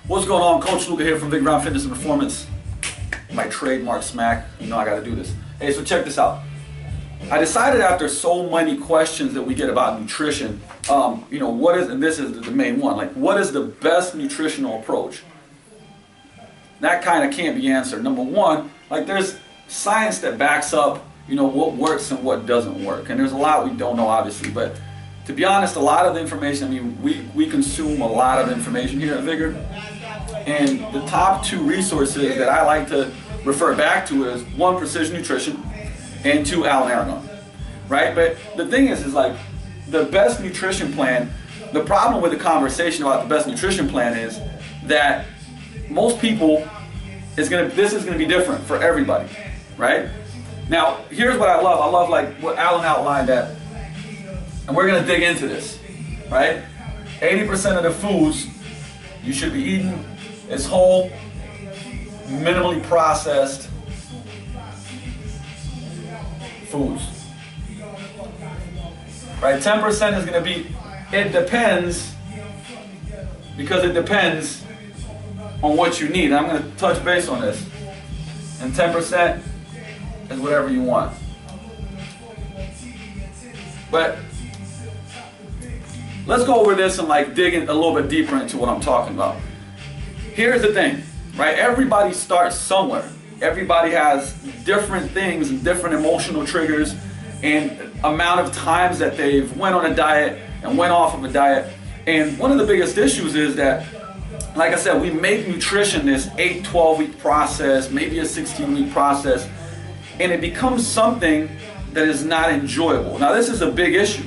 What's going on? Coach Luka here from Vigor Ground Fitness and Performance. My trademark smack. You know I gotta do this. Hey, so check this out. I decided after so many questions that we get about nutrition, what is, and this is the main one, like what is the best nutritional approach? That kind of can't be answered. Number one, like there's science that backs up, what works and what doesn't work. And there's a lot we don't know, obviously, but to be honest, a lot of the information, we consume a lot of information here at Vigor. And the top two resources that I like to refer back to is one, Precision Nutrition, and two, Alan Aragon, right? But the thing is like the best nutrition plan, the problem with the conversation about the best nutrition plan is that most people, this is gonna be different for everybody, right? Now, here's what I love. I love like what Alan outlined that, and we're gonna dig into this, right? 80% of the foods you should be eating is whole, minimally processed foods, right? 10% is gonna be, it depends, because it depends on what you need. And I'm gonna touch base on this. And 10% is whatever you want. But let's go over this and like dig in a little bit deeper into what I'm talking about. Here's the thing, right? Everybody starts somewhere. Everybody has different things and different emotional triggers and amount of times that they've went on a diet and went off of a diet. And one of the biggest issues is that, like I said, we make nutrition this 8, 12-week process, maybe a 16-week process, and it becomes something that is not enjoyable. Now, this is a big issue.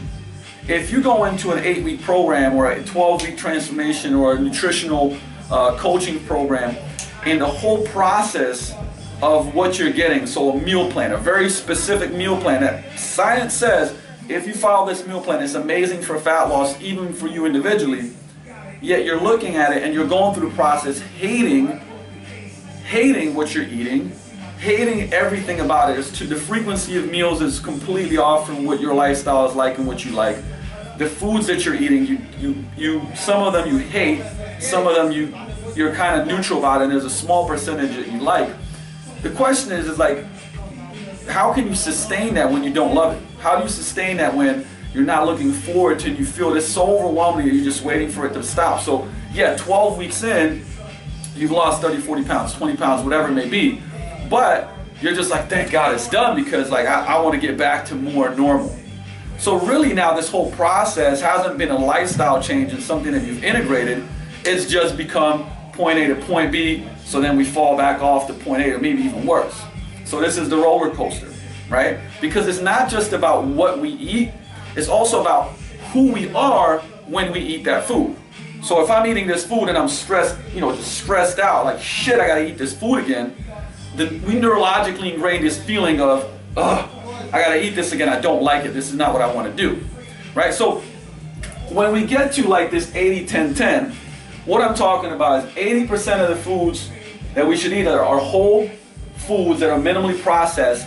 If you go into an 8-week program or a 12-week transformation or a nutritional coaching program, and the whole process of what you're getting, so a meal plan, a very specific meal plan that science says if you follow this meal plan, it's amazing for fat loss, even for you individually, yet you're looking at it and you're going through the process hating what you're eating, hating everything about it. The frequency of meals is completely off from what your lifestyle is like and what you like. The foods that you're eating, some of them you hate, some of them you're kind of neutral about, and there's a small percentage that you like. The question is like, how can you sustain that when you don't love it? How do you sustain that when you're not looking forward to it and you feel this so overwhelming that you're just waiting for it to stop? So yeah, 12 weeks in, you've lost 30, 40 pounds, 20 pounds, whatever it may be, but you're just like, thank God it's done, because like I want to get back to more normal. So really now this whole process hasn't been a lifestyle change and something that you've integrated. It's just become point A to point B, so then we fall back off to point A or maybe even worse. So this is the roller coaster, right? Because it's not just about what we eat, it's also about who we are when we eat that food. So if I'm eating this food and I'm stressed, just stressed out, like shit, I gotta eat this food again, then we neurologically ingrain this feeling of, ugh, I gotta eat this again, I don't like it, this is not what I wanna do, right? So when we get to like this 80-10-10, what I'm talking about is 80% of the foods that we should eat are whole foods that are minimally processed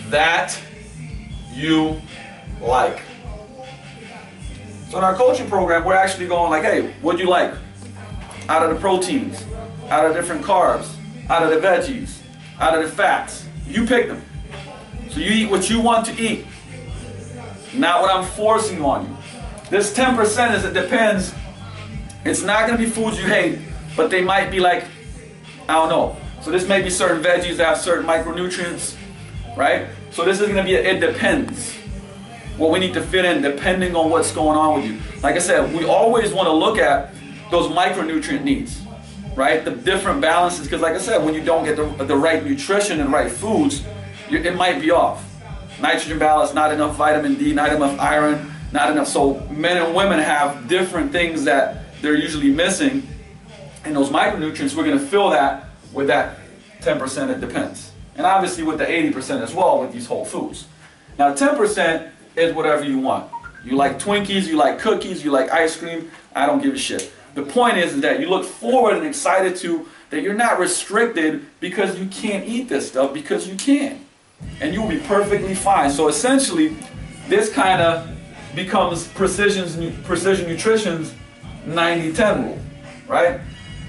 that you like. So in our coaching program, we're actually going like, hey, what do you like? Out of the proteins, out of different carbs, out of the veggies, out of the fats. You pick them. So you eat what you want to eat, not what I'm forcing on you. This 10% is, it depends. It's not going to be foods you hate, but they might be like, I don't know. So this may be certain veggies that have certain micronutrients, right? So this is going to be, it depends. What we need to fit in depending on what's going on with you. Like I said, we always want to look at those micronutrient needs, right? The different balances, because like I said, when you don't get the right nutrition and right foods, it might be off. Nitrogen balance, not enough vitamin D, not enough iron, not enough. So men and women have different things that they're usually missing, and those micronutrients, we're going to fill that with that 10%, it depends. And obviously with the 80% as well with these whole foods. Now 10% is whatever you want. You like Twinkies, you like cookies, you like ice cream, I don't give a shit. The point is that you look forward and excited to, that you're not restricted because you can't eat this stuff, because you can. And you'll be perfectly fine. So essentially, this kind of becomes precision nutrition's 90-10 rule. right?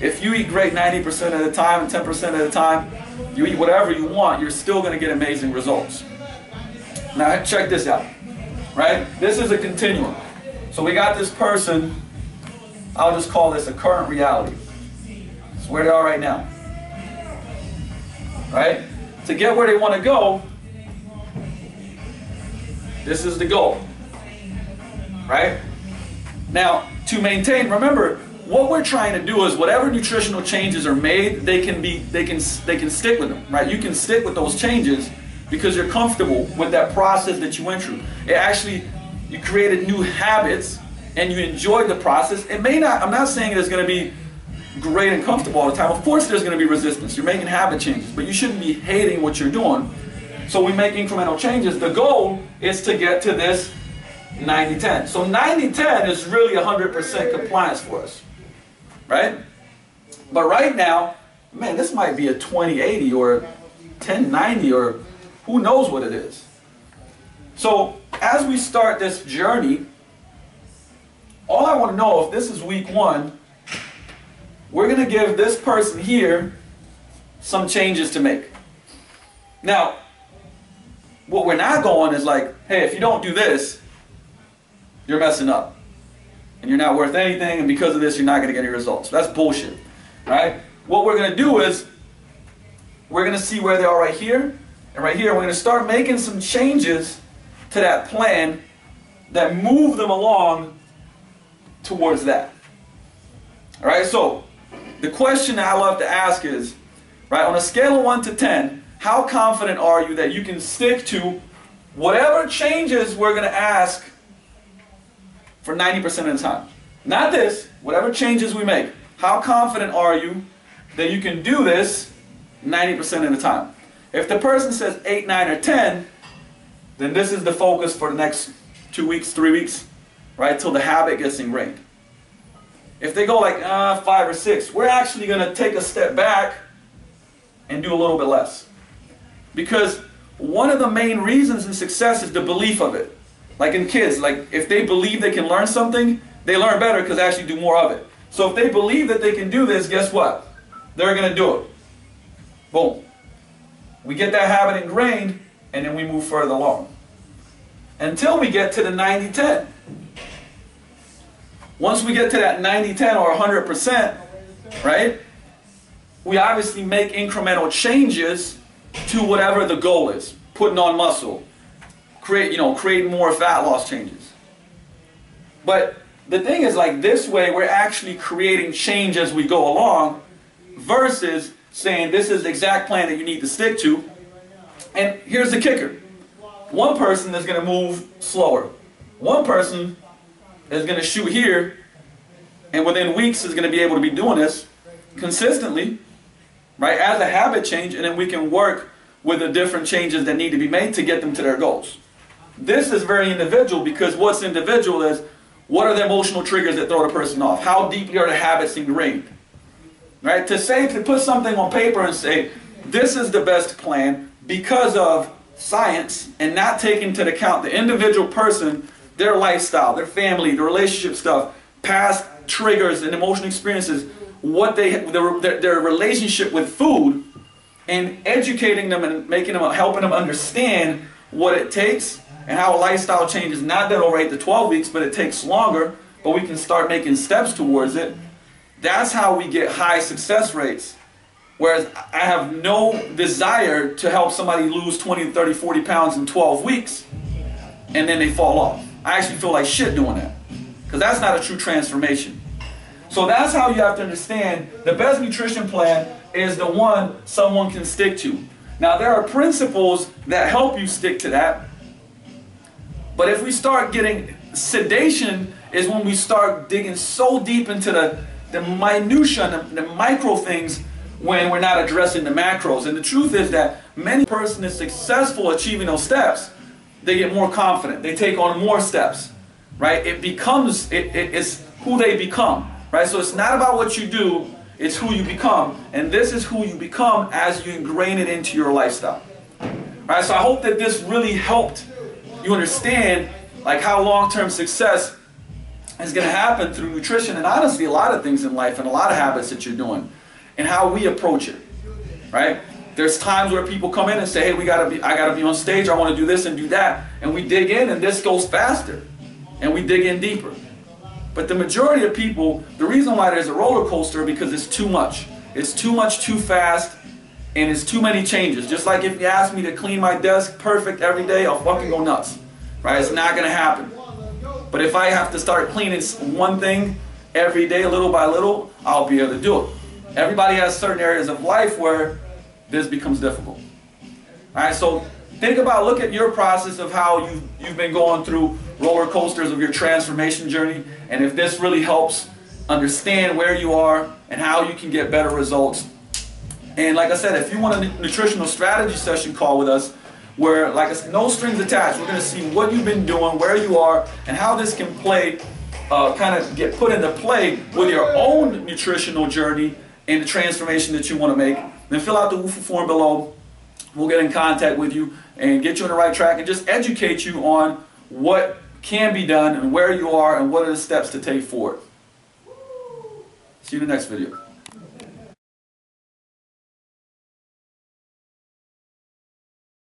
If you eat great 90% of the time and 10% of the time, you eat whatever you want, you're still going to get amazing results. Now check this out, right? This is a continuum. So we got this person, I'll just call this a current reality. It's where they are right now, right? To get where they want to go, this is the goal, right? Now, to maintain, remember, what we're trying to do is whatever nutritional changes are made, they can stick with them, right? You can stick with those changes because you're comfortable with that process that you went through. It actually, you created new habits and you enjoyed the process. It may not, I'm not saying it's going to be great and comfortable all the time. Of course there's going to be resistance. You're making habit changes, but you shouldn't be hating what you're doing. So we make incremental changes. The goal is to get to this 90-10. So 90-10 is really 100% compliance for us, right? But right now, man, this might be a 20-80 or 10-90 or who knows what it is. So as we start this journey, all I want to know, if this is week 1, we're going to give this person here some changes to make. Now, what we're not going is like, hey, if you don't do this, you're messing up. And you're not worth anything, and because of this, you're not going to get any results. That's bullshit, right? What we're going to do is, we're going to see where they are right here, and right here, we're going to start making some changes to that plan that move them along towards that. All right, so the question that I love to ask is, right, on a scale of 1 to 10, how confident are you that you can stick to whatever changes we're going to ask for 90% of the time? Not this, whatever changes we make. How confident are you that you can do this 90% of the time? If the person says 8, 9, or 10, then this is the focus for the next 2 weeks, 3 weeks, right, till the habit gets ingrained. If they go like 5 or 6, we're actually going to take a step back and do a little bit less. Because one of the main reasons in success is the belief of it. Like in kids, like if they believe they can learn something, they learn better because they actually do more of it. So if they believe that they can do this, guess what? They're going to do it. Boom. We get that habit ingrained, and then we move further along. Until we get to the 90-10. Once we get to that 90-10 or 100%, right, we obviously make incremental changes to whatever the goal is. Putting on muscle, creating more fat loss changes. But the thing is, like, this way we're actually creating change as we go along versus saying this is the exact plan that you need to stick to. And here's the kicker. One person is going to move slower. One person is going to shoot here, and within weeks is going to be able to be doing this consistently, right, as a habit change, and then we can work with the different changes that need to be made to get them to their goals. This is very individual, because what's individual is, what are the emotional triggers that throw the person off? How deeply are the habits ingrained? Right? To put something on paper and say, this is the best plan because of science, and not take into account the individual person, their lifestyle, their family, their relationship stuff, past triggers and emotional experiences, what their relationship with food, and educating them and helping them understand what it takes and how a lifestyle change is not done over 8 to 12 weeks, but it takes longer, but we can start making steps towards it. That's how we get high success rates. Whereas I have no desire to help somebody lose 20, 30, 40 pounds in 12 weeks and then they fall off. I actually feel like shit doing that, because that's not a true transformation. So that's how you have to understand the best nutrition plan is the one someone can stick to. Now there are principles that help you stick to that, but if we start getting sedation is when we start digging so deep into the minutia, the micro things, when we're not addressing the macros. And the truth is that many person is successful achieving those steps, they get more confident, they take on more steps, right? It's who they become, right? So it's not about what you do, it's who you become. And this is who you become as you ingrain it into your lifestyle. Right? So I hope that this really helped you understand like how long-term success is going to happen through nutrition and honestly a lot of things in life and a lot of habits that you're doing and how we approach it, right? There's times where people come in and say, hey, I gotta be on stage, I want to do this and do that, and we dig in and this goes faster and we dig in deeper. But the majority of people, the reason why there's a roller coaster because it's too much. It's too much too fast and it's too many changes. Just like if you ask me to clean my desk perfect every day, I'll fucking go nuts, right? It's not gonna happen. But if I have to start cleaning one thing every day, little by little, I'll be able to do it. Everybody has certain areas of life where this becomes difficult. Alright, so think about, look at your process of how you've been going through roller coasters of your transformation journey, and if this really helps understand where you are and how you can get better results. And like I said, if you want a nutritional strategy session call with us, where, like I said, no strings attached, we're going to see what you've been doing, where you are, and how this can play, kind of get put into play with your own nutritional journey and the transformation that you want to make. Then fill out the WUFA form below. We'll get in contact with you and get you on the right track and just educate you on what can be done and where you are and what are the steps to take forward. See you in the next video.